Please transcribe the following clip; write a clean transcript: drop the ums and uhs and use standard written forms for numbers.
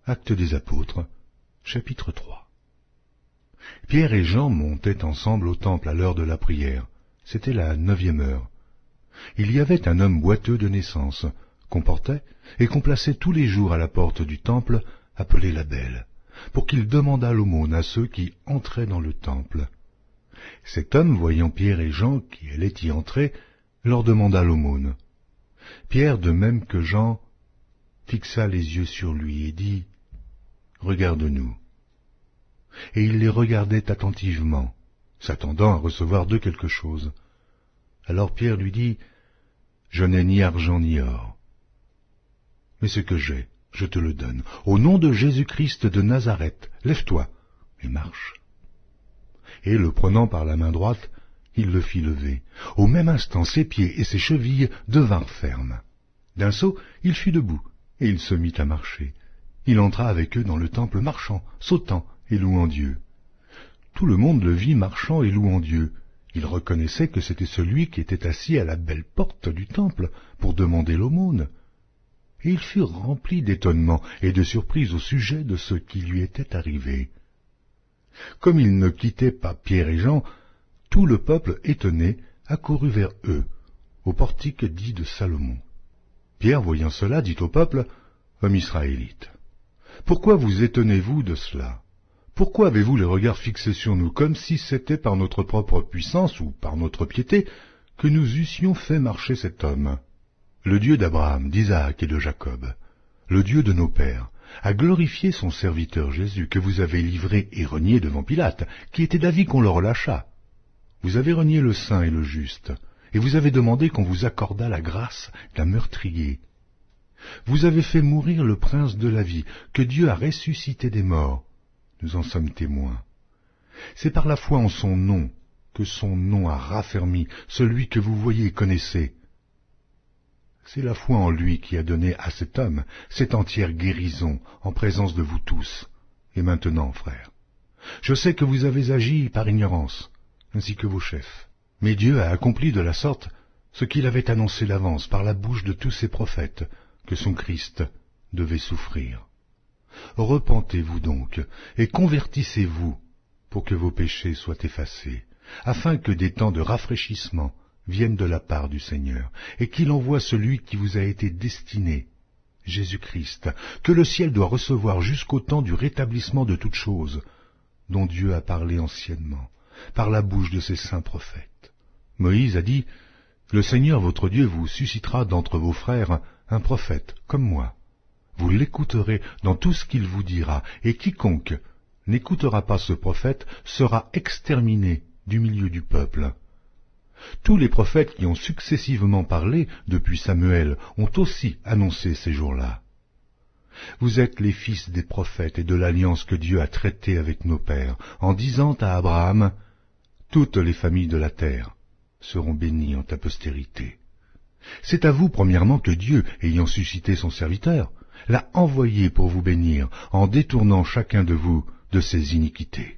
Actes des Apôtres, chapitre 3. Pierre et Jean montaient ensemble au temple à l'heure de la prière. C'était la 9e heure. Il y avait un homme boiteux de naissance, qu'on portait et qu'on plaçait tous les jours à la porte du temple, appelé la Belle, pour qu'il demandât l'aumône à ceux qui entraient dans le temple. Cet homme, voyant Pierre et Jean qui allaient y entrer, leur demanda l'aumône. Pierre, de même que Jean, fixa les yeux sur lui et dit « Regarde-nous ». Et il les regardait attentivement, s'attendant à recevoir d'eux quelque chose. Alors Pierre lui dit « Je n'ai ni argent ni or, mais ce que j'ai, je te le donne. Au nom de Jésus-Christ de Nazareth, lève-toi et marche. » Et le prenant par la main droite, il le fit lever. Au même instant, ses pieds et ses chevilles devinrent fermes. D'un saut, il fut debout, et il se mit à marcher. Il entra avec eux dans le temple marchant, sautant et louant Dieu. Tout le monde le vit marchant et louant Dieu. Il reconnaissait que c'était celui qui était assis à la belle porte du temple pour demander l'aumône. Et il fut rempli d'étonnement et de surprise au sujet de ce qui lui était arrivé. Comme il ne quittait pas Pierre et Jean, tout le peuple étonné accourut vers eux, au portique dit de Salomon. Pierre, voyant cela, dit au peuple, « Hommes israélites, pourquoi vous étonnez-vous de cela? Pourquoi avez-vous les regards fixés sur nous, comme si c'était par notre propre puissance ou par notre piété que nous eussions fait marcher cet homme? Le Dieu d'Abraham, d'Isaac et de Jacob, le Dieu de nos pères, a glorifié son serviteur Jésus, que vous avez livré et renié devant Pilate, qui était d'avis qu'on le relâchât. Vous avez renié le saint et le juste, et vous avez demandé qu'on vous accordât la grâce d'un meurtrier. Vous avez fait mourir le prince de la vie, que Dieu a ressuscité des morts. Nous en sommes témoins. C'est par la foi en son nom que son nom a raffermi celui que vous voyez et connaissez. C'est la foi en lui qui a donné à cet homme cette entière guérison en présence de vous tous. Et maintenant, frères, je sais que vous avez agi par ignorance, ainsi que vos chefs. Mais Dieu a accompli de la sorte ce qu'il avait annoncé d'avance par la bouche de tous ses prophètes, que son Christ devait souffrir. Repentez-vous donc, et convertissez-vous, pour que vos péchés soient effacés, afin que des temps de rafraîchissement viennent de la part du Seigneur, et qu'il envoie celui qui vous a été destiné, Jésus-Christ, que le ciel doit recevoir jusqu'au temps du rétablissement de toutes choses, dont Dieu a parlé anciennement, par la bouche de ses saints prophètes. Moïse a dit, « Le Seigneur votre Dieu vous suscitera d'entre vos frères un prophète, comme moi. Vous l'écouterez dans tout ce qu'il vous dira, et quiconque n'écoutera pas ce prophète sera exterminé du milieu du peuple. » Tous les prophètes qui ont successivement parlé depuis Samuel ont aussi annoncé ces jours-là. Vous êtes les fils des prophètes et de l'alliance que Dieu a traitée avec nos pères, en disant à Abraham, « Toutes les familles de la terre seront bénies en ta postérité. » C'est à vous, premièrement, que Dieu, ayant suscité son serviteur, l'a envoyé pour vous bénir, en détournant chacun de vous de ses iniquités.